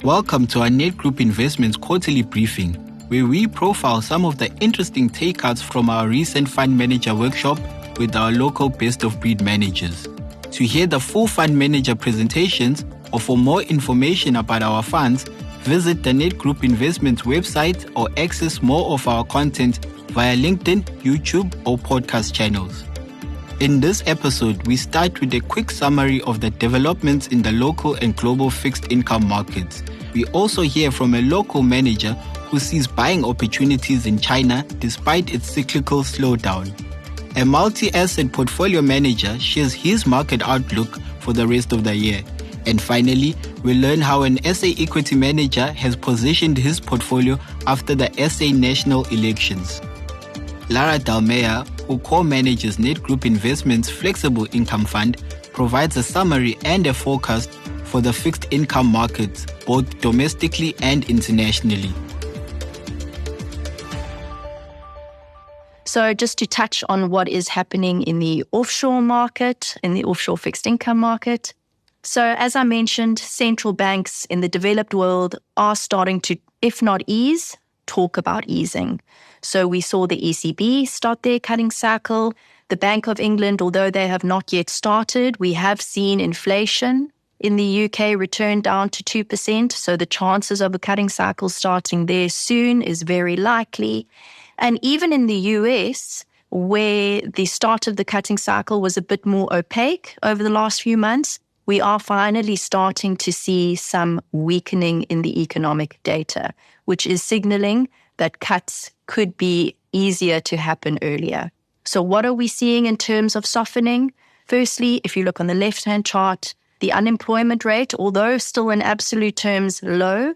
Welcome to our Net Group Investments quarterly briefing, where we profile some of the interesting takeouts from our recent fund manager workshop with our local best-of-breed managers. To hear the full fund manager presentations or for more information about our funds, visit the Net Group Investments website or access more of our content via LinkedIn, YouTube, or podcast channels. In this episode, we start with a quick summary of the developments in the local and global fixed income markets. We also hear from a local manager who sees buying opportunities in China despite its cyclical slowdown. A multi-asset portfolio manager shares his market outlook for the rest of the year. And finally, we learn how an SA equity manager has positioned his portfolio after the SA national elections. Lara Dalmea, who co-manages Net Group Investments' Flexible Income Fund, provides a summary and a forecast for the fixed income markets, both domestically and internationally. So just to touch on what is happening in the offshore market, in the offshore fixed income market. So as I mentioned, central banks in the developed world are starting to, if not ease, talk about easing. So we saw the ECB start their cutting cycle. The Bank of England, although they have not yet started, we have seen inflation in the UK return down to 2%. So the chances of a cutting cycle starting there soon is very likely. And even in the US, where the start of the cutting cycle was a bit more opaque over the last few months, we are finally starting to see some weakening in the economic data, which is signaling that cuts could be easier to happen earlier. So what are we seeing in terms of softening? Firstly, if you look on the left-hand chart, the unemployment rate, although still in absolute terms low,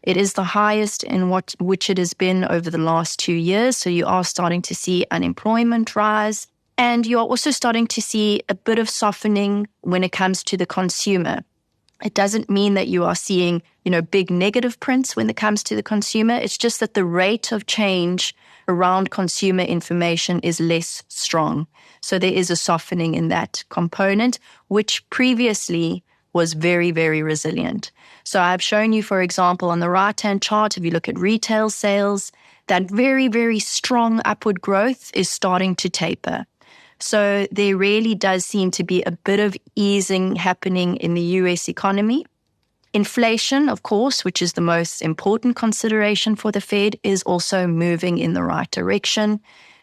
it is the highest in which it has been over the last 2 years. So you are starting to see unemployment rise. And you are also starting to see a bit of softening when it comes to the consumer. It doesn't mean that you are seeing, big negative prints when it comes to the consumer. It's just that the rate of change around consumer information is less strong. So there is a softening in that component, which previously was very, very resilient. So I've shown you, for example, on the right-hand chart, if you look at retail sales, that very, very strong upward growth is starting to taper. So there really does seem to be a bit of easing happening in the US economy. Inflation, of course, which is the most important consideration for the Fed, is also moving in the right direction.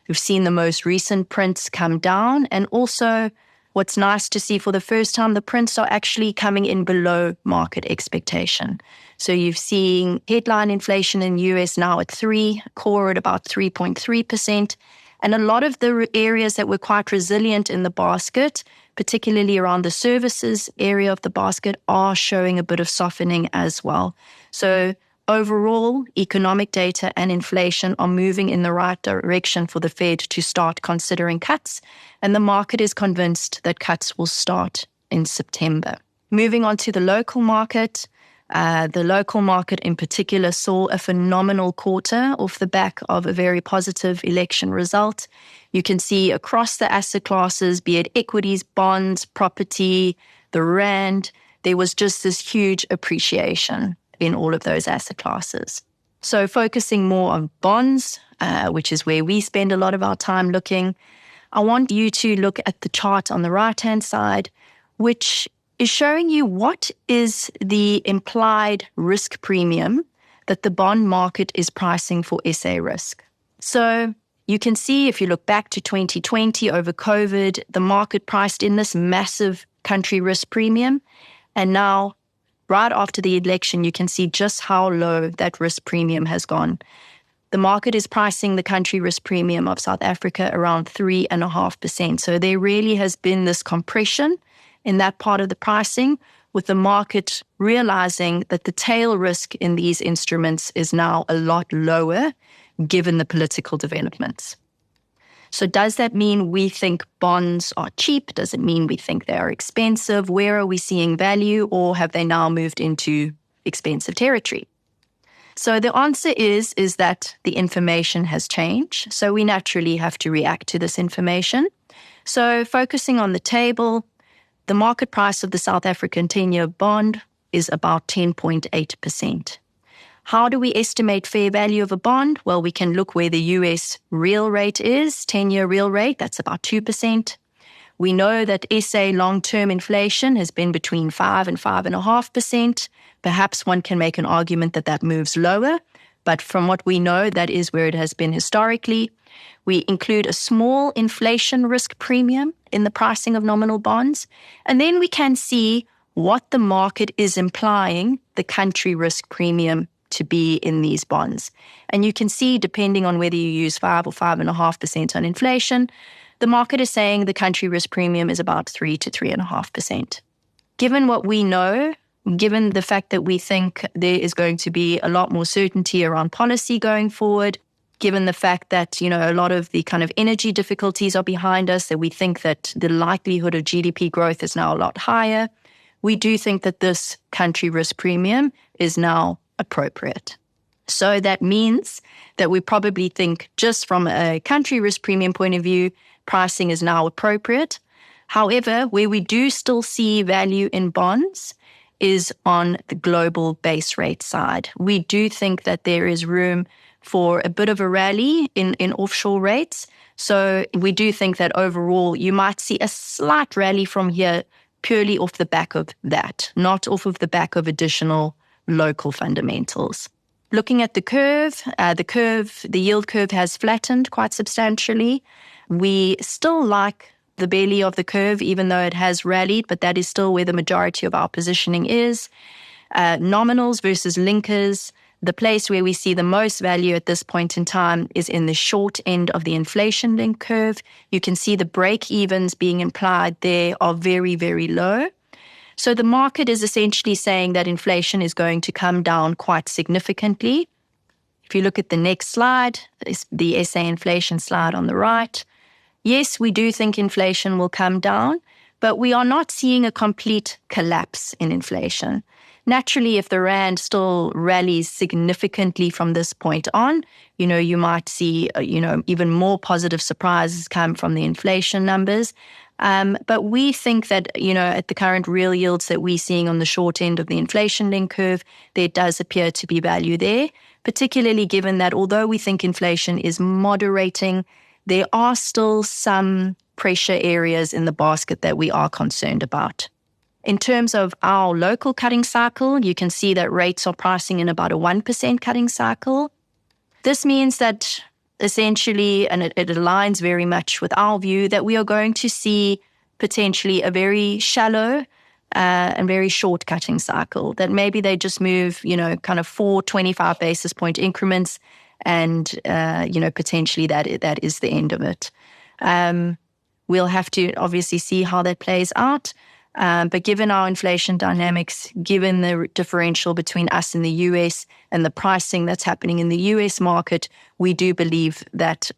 We've seen the most recent prints come down, and also what's nice to see for the first time, the prints are actually coming in below market expectation. So you've seen headline inflation in the US now at 3%, core at about 3.3%. And a lot of the areas that were quite resilient in the basket, particularly around the services area of the basket, are showing a bit of softening as well. So overall, economic data and inflation are moving in the right direction for the Fed to start considering cuts. And the market is convinced that cuts will start in September. Moving on to the local market. The local market in particular saw a phenomenal quarter off the back of a very positive election result. You can see across the asset classes, be it equities, bonds, property, the rand, there was just this huge appreciation in all of those asset classes. So focusing more on bonds, which is where we spend a lot of our time looking, I want you to look at the chart on the right-hand side, which is showing you what is the implied risk premium that the bond market is pricing for SA risk. So you can see if you look back to 2020 over COVID, the market priced in this massive country risk premium. And now, right after the election, you can see just how low that risk premium has gone. The market is pricing the country risk premium of South Africa around 3.5%. So there really has been this compression in that part of the pricing, with the market realizing that the tail risk in these instruments is now a lot lower given the political developments. So does that mean we think bonds are cheap? Does it mean we think they are expensive? Where are we seeing value, or have they now moved into expensive territory? So the answer is that the information has changed. So we naturally have to react to this information. So focusing on the table, the market price of the South African 10-year bond is about 10.8%. How do we estimate fair value of a bond? Well, we can look where the US real rate is, 10-year real rate, that's about 2%. We know that SA long-term inflation has been between 5 and 5.5%. Perhaps one can make an argument that that moves lower, but from what we know, that is where it has been historically. We include a small inflation risk premium in the pricing of nominal bonds, and then we can see what the market is implying the country risk premium to be in these bonds. And you can see, depending on whether you use 5 or 5.5% on inflation, the market is saying the country risk premium is about 3 to 3.5%. Given what we know, given the fact that we think there is going to be a lot more certainty around policy going forward, given the fact that, a lot of the kind of energy difficulties are behind us, that we think that the likelihood of GDP growth is now a lot higher, we do think that this country risk premium is now appropriate. So that means that we probably think, just from a country risk premium point of view, pricing is now appropriate. However, where we do still see value in bonds is on the global base rate side. We do think that there is room for a bit of a rally in offshore rates. So we do think that overall you might see a slight rally from here purely off the back of that, not off of the back of additional local fundamentals. Looking at the curve, the yield curve has flattened quite substantially. We still like the belly of the curve, even though it has rallied, but that is still where the majority of our positioning is. Nominals versus linkers, the place where we see the most value at this point in time is in the short end of the inflation link curve. You can see the break-evens being implied there are very, very low. So the market is essentially saying that inflation is going to come down quite significantly. If you look at the next slide, the SA inflation slide on the right, yes, we do think inflation will come down, but we are not seeing a complete collapse in inflation. Naturally, if the rand still rallies significantly from this point on, you might see, even more positive surprises come from the inflation numbers. But we think that, at the current real yields that we're seeing on the short end of the inflation link curve, there does appear to be value there, particularly given that although we think inflation is moderating, there are still some pressure areas in the basket that we are concerned about. In terms of our local cutting cycle, you can see that rates are pricing in about a 1% cutting cycle. This means that essentially, and it aligns very much with our view, that we are going to see potentially a very shallow and very short cutting cycle, that maybe they just move, kind of 4 25 basis point increments, and, potentially that is the end of it. We'll have to obviously see how that plays out. But given our inflation dynamics, given the differential between us and the US and the pricing that's happening in the US market, we do believe that,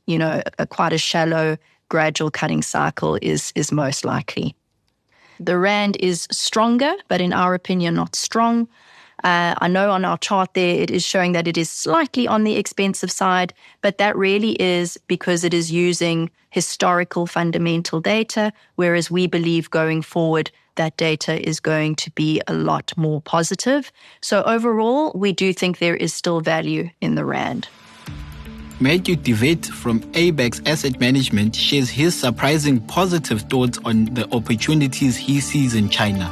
quite a shallow, gradual cutting cycle is most likely. The rand is stronger, but in our opinion, not strong. I know on our chart there, it is showing that it is slightly on the expensive side, but that really is because it is using historical fundamental data, whereas we believe going forward, that data is going to be a lot more positive. So overall, we do think there is still value in the rand. Matthew DeWitt from ABEX Asset Management shares his surprising positive thoughts on the opportunities he sees in China.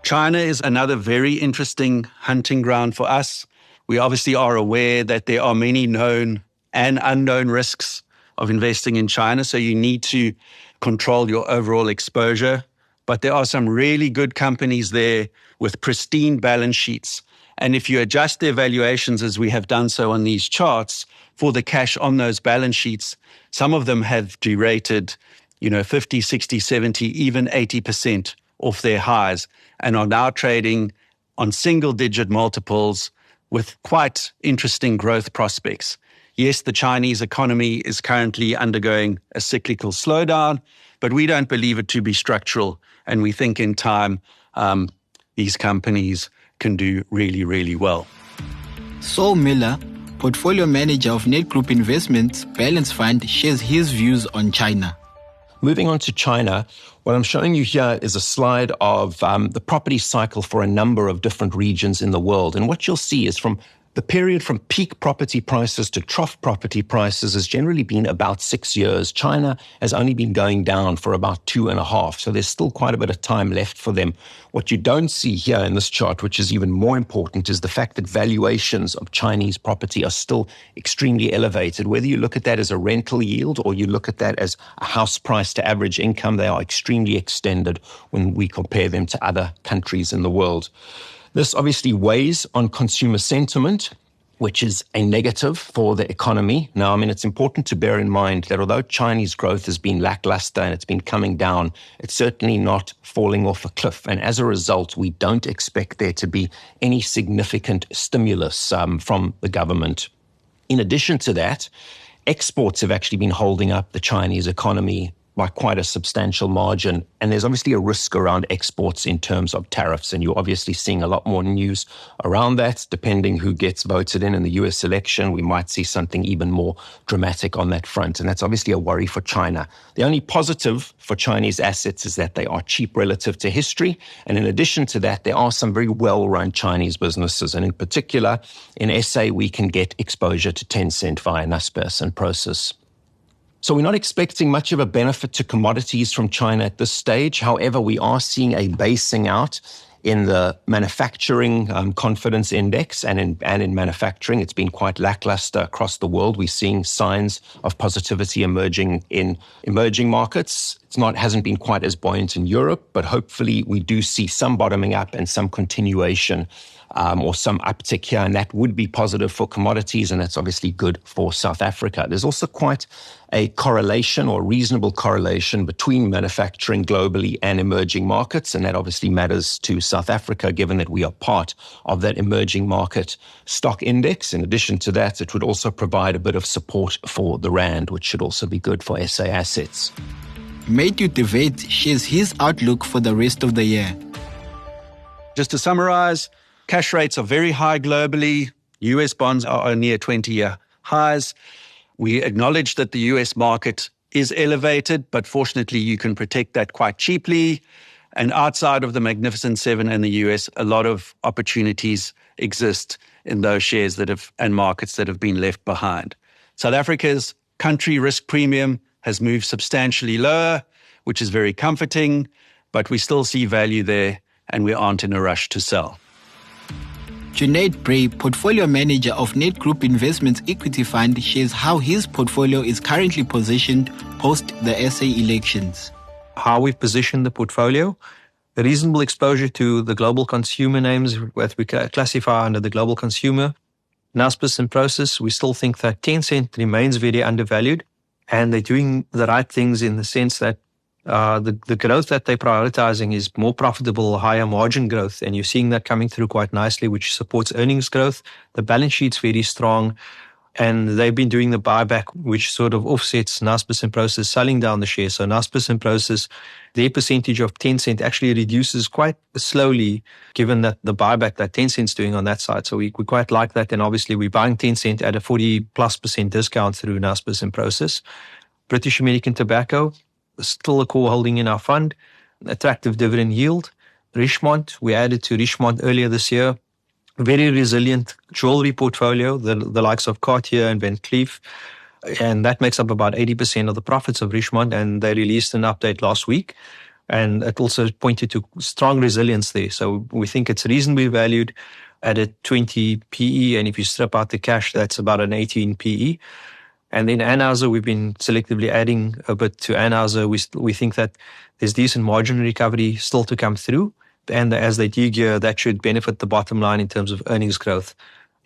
China is another very interesting hunting ground for us. We obviously are aware that there are many known and unknown risks of investing in China, so you need to control your overall exposure. But there are some really good companies there with pristine balance sheets. And if you adjust their valuations, as we have done so on these charts, for the cash on those balance sheets, some of them have derated, 50, 60, 70, even 80% off their highs, and are now trading on single-digit multiples with quite interesting growth prospects. Yes, the Chinese economy is currently undergoing a cyclical slowdown, but we don't believe it to be structural. And we think in time, these companies can do really, really well. Saul Miller, portfolio manager of Net Group Investments Balance Fund, shares his views on China. Moving on to China, what I'm showing you here is a slide of the property cycle for a number of different regions in the world. And what you'll see is from the period from peak property prices to trough property prices has generally been about 6 years. China has only been going down for about 2.5. So there's still quite a bit of time left for them. What you don't see here in this chart, which is even more important, is the fact that valuations of Chinese property are still extremely elevated. Whether you look at that as a rental yield or you look at that as a house price to average income, they are extremely extended when we compare them to other countries in the world. This obviously weighs on consumer sentiment, which is a negative for the economy. Now, I mean, it's important to bear in mind that although Chinese growth has been lackluster and it's been coming down, it's certainly not falling off a cliff. And as a result, we don't expect there to be any significant stimulus from the government. In addition to that, exports have actually been holding up the Chinese economy by quite a substantial margin. And there's obviously a risk around exports in terms of tariffs. And you're obviously seeing a lot more news around that. Depending who gets voted in the US election, we might see something even more dramatic on that front. And that's obviously a worry for China. The only positive for Chinese assets is that they are cheap relative to history. And in addition to that, there are some very well-run Chinese businesses. And in particular, in SA, we can get exposure to Tencent via Naspers and Prosus. So we're not expecting much of a benefit to commodities from China at this stage. However, we are seeing a basing out in the manufacturing confidence index and in manufacturing. It's been quite lackluster across the world. We're seeing signs of positivity emerging in emerging markets. Hasn't been quite as buoyant in Europe, but hopefully we do see some bottoming up and some continuation or some uptick here, and that would be positive for commodities, and that's obviously good for South Africa. There's also quite a correlation or reasonable correlation between manufacturing globally and emerging markets, and that obviously matters to South Africa, given that we are part of that emerging market stock index. In addition to that, it would also provide a bit of support for the rand, which should also be good for SA assets. Matthew de Wet shares his outlook for the rest of the year. Just to summarize, cash rates are very high globally. US bonds are near 20-year highs. We acknowledge that the US market is elevated, but fortunately you can protect that quite cheaply. And outside of the Magnificent Seven and the US, a lot of opportunities exist in those shares and markets that have been left behind. South Africa's country risk premium has moved substantially lower, which is very comforting, but we still see value there and we aren't in a rush to sell. Junaid Bray, portfolio manager of Net Group Investments Equity Fund, shares how his portfolio is currently positioned post the SA elections. How we've positioned the portfolio, a reasonable exposure to the global consumer names that we classify under the global consumer. Naspers and Prosus, we still think that Tencent remains very undervalued, and they're doing the right things in the sense that the growth that they're prioritizing is more profitable, higher margin growth, and you're seeing that coming through quite nicely, which supports earnings growth. The balance sheet's very strong, and they've been doing the buyback, which sort of offsets Naspers and Prosus selling down the shares. So Naspers and Prosus, their percentage of Tencent actually reduces quite slowly, given that the buyback that Tencent's doing on that side. So we quite like that, and obviously we're buying Tencent at a 40+% discount through Naspers and Prosus. British American Tobacco, still a core holding in our fund, attractive dividend yield. Richemont, we added to Richemont earlier this year. Very resilient jewelry portfolio, the likes of Cartier and Van Cleef. And that makes up about 80% of the profits of Richemont. And they released an update last week. And it also pointed to strong resilience there. So we think it's reasonably valued at a 20 PE. And if you strip out the cash, that's about an 18 PE. And then Anheuser, we've been selectively adding a bit to Anheuser. We think that there's decent margin recovery still to come through. And as they de-gear, that should benefit the bottom line in terms of earnings growth.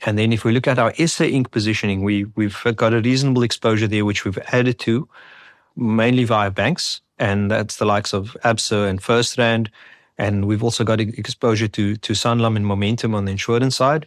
And then if we look at our SA Inc. positioning, we've got a reasonable exposure there, which we've added to, mainly via banks. And that's the likes of Absa and FirstRand. And we've also got exposure to Sanlam and Momentum on the insurance side.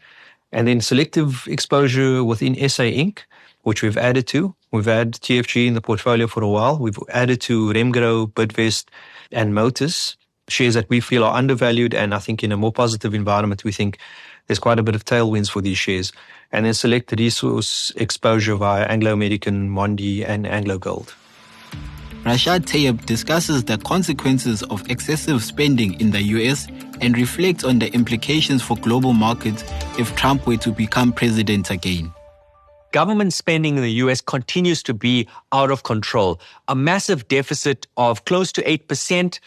And then selective exposure within SA Inc., which we've added to. We've had TFG in the portfolio for a while. We've added to Remgro, Bidvest, and Motus, shares that we feel are undervalued. And I think in a more positive environment, we think there's quite a bit of tailwinds for these shares. And then select resource exposure via Anglo American, Mondi, and Anglo Gold. Rashad Tayyip discusses the consequences of excessive spending in the US and reflects on the implications for global markets if Trump were to become president again. Government spending in the US continues to be out of control. A massive deficit of close to 8%,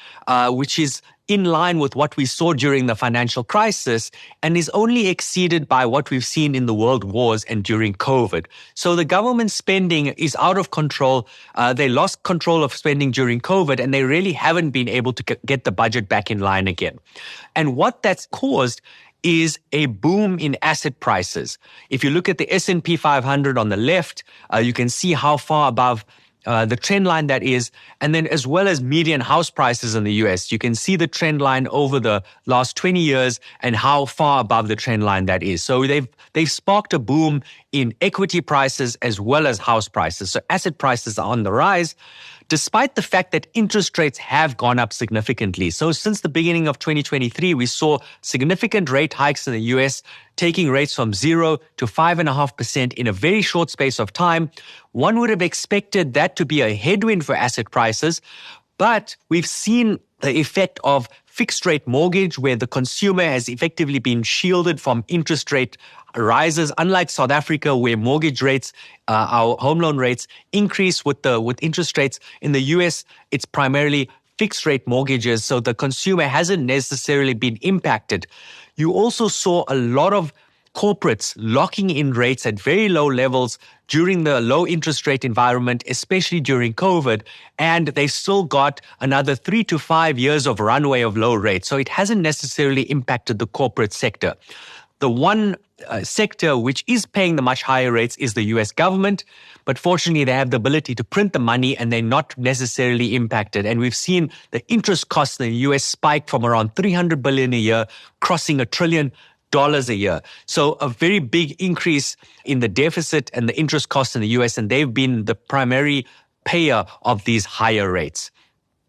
which is in line with what we saw during the financial crisis and is only exceeded by what we've seen in the world wars and during COVID. So the government spending is out of control. They lost control of spending during COVID and they really haven't been able to get the budget back in line again. And what that's caused is a boom in asset prices. If you look at the S&P 500 on the left, you can see how far above the trend line that is, and then as well as median house prices in the US. You can see the trend line over the last 20 years and how far above the trend line that is. So they've sparked a boom in equity prices as well as house prices. So asset prices are on the rise, despite the fact that interest rates have gone up significantly. So since the beginning of 2023, we saw significant rate hikes in the US, taking rates from 0 to 5.5% in a very short space of time. One would have expected that to be a headwind for asset prices, but we've seen the effect of fixed rate mortgage where the consumer has effectively been shielded from interest rate rises, unlike South Africa where mortgage rates, our home loan rates increase with interest rates. In the US, it's primarily fixed rate mortgages, so the consumer hasn't necessarily been impacted. You also saw a lot of corporates locking in rates at very low levels during the low interest rate environment, especially during COVID, and they still got another 3 to 5 years of runway of low rates. So it hasn't necessarily impacted the corporate sector. The one sector which is paying the much higher rates is the US government, but fortunately they have the ability to print the money and they're not necessarily impacted. And we've seen the interest costs in the US spike from around $300 billion a year, crossing $1 trillion a year. So a very big increase in the deficit and the interest costs in the US, and they've been the primary payer of these higher rates.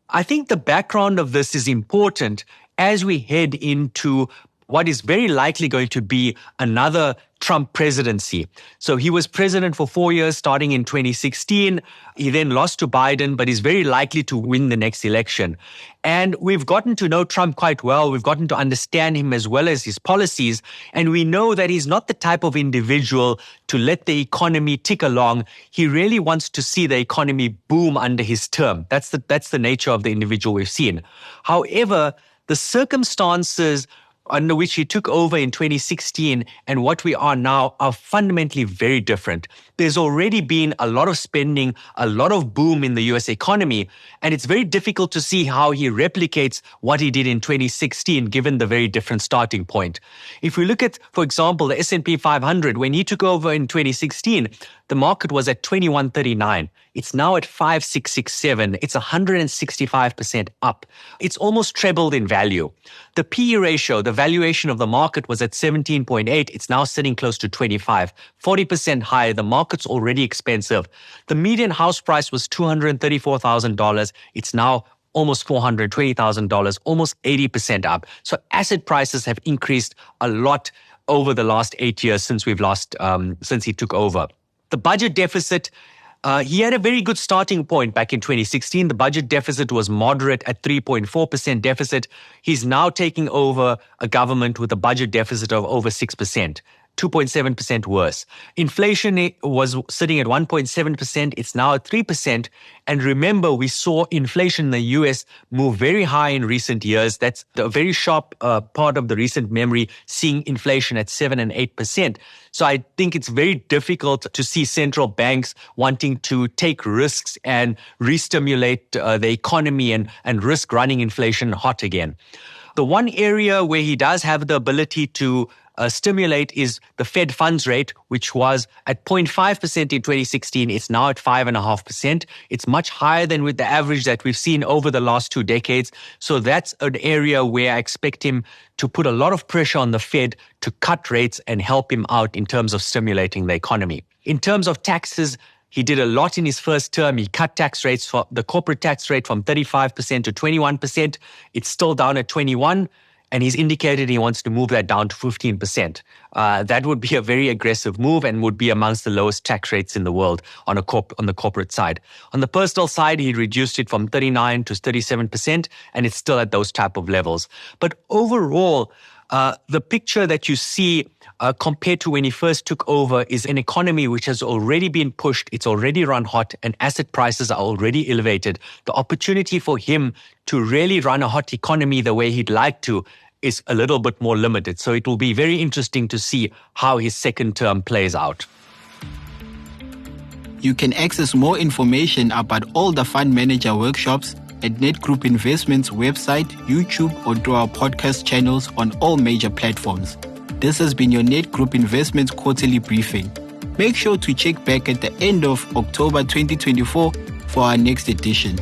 I think the background of this is important as we head into what is very likely going to be another Trump presidency. So he was president for 4 years, starting in 2016. He then lost to Biden, but is very likely to win the next election. And we've gotten to know Trump quite well. We've gotten to understand him as well as his policies. And we know that he's not the type of individual to let the economy tick along. He really wants to see the economy boom under his term. That's the nature of the individual we've seen. However, the circumstances under which he took over in 2016 and what we are now are fundamentally very different. There's already been a lot of spending, a lot of boom in the US economy, and it's very difficult to see how he replicates what he did in 2016 given the very different starting point. If we look at, for example, the S&P 500, when he took over in 2016, the market was at 2139. It's now at 5667. It's 165% up. It's almost trebled in value. The PE ratio, the valuation of the market, was at 17.8. It's now sitting close to 25, 40% higher. The market's already expensive. The median house price was $234,000. It's now almost $420,000, almost 80% up. So asset prices have increased a lot over the last 8 years since he took over. The budget deficit, he had a very good starting point back in 2016. The budget deficit was moderate at 3.4% deficit. He's now taking over a government with a budget deficit of over 6%. 2.7% worse. Inflation was sitting at 1.7%. It's now at 3%. And remember, we saw inflation in the US move very high in recent years. That's a very sharp part of the recent memory, seeing inflation at 7 and 8%. So I think it's very difficult to see central banks wanting to take risks and re-stimulate the economy and risk running inflation hot again. The one area where he does have the ability to stimulate is the Fed funds rate, which was at 0.5% in 2016. It's now at 5.5%. It's much higher than with the average that we've seen over the last 2 decades. So that's an area where I expect him to put a lot of pressure on the Fed to cut rates and help him out in terms of stimulating the economy. In terms of taxes, he did a lot in his first term. He cut tax rates for the corporate tax rate from 35% to 21%. It's still down at 21%. and he's indicated he wants to move that down to 15%. That would be a very aggressive move and would be amongst the lowest tax rates in the world on the corporate side. On the personal side, he reduced it from 39 to 37%, and it's still at those type of levels. But overall, the picture that you see compared to when he first took over is an economy which has already been pushed, it's already run hot, and asset prices are already elevated. The opportunity for him to really run a hot economy the way he'd like to is a little bit more limited. So it will be very interesting to see how his second term plays out. You can access more information about all the fund manager workshops at Net Group Investments website, YouTube, or through our podcast channels on all major platforms. This has been your Net Group Investments quarterly briefing. Make sure to check back at the end of October 2024 for our next edition.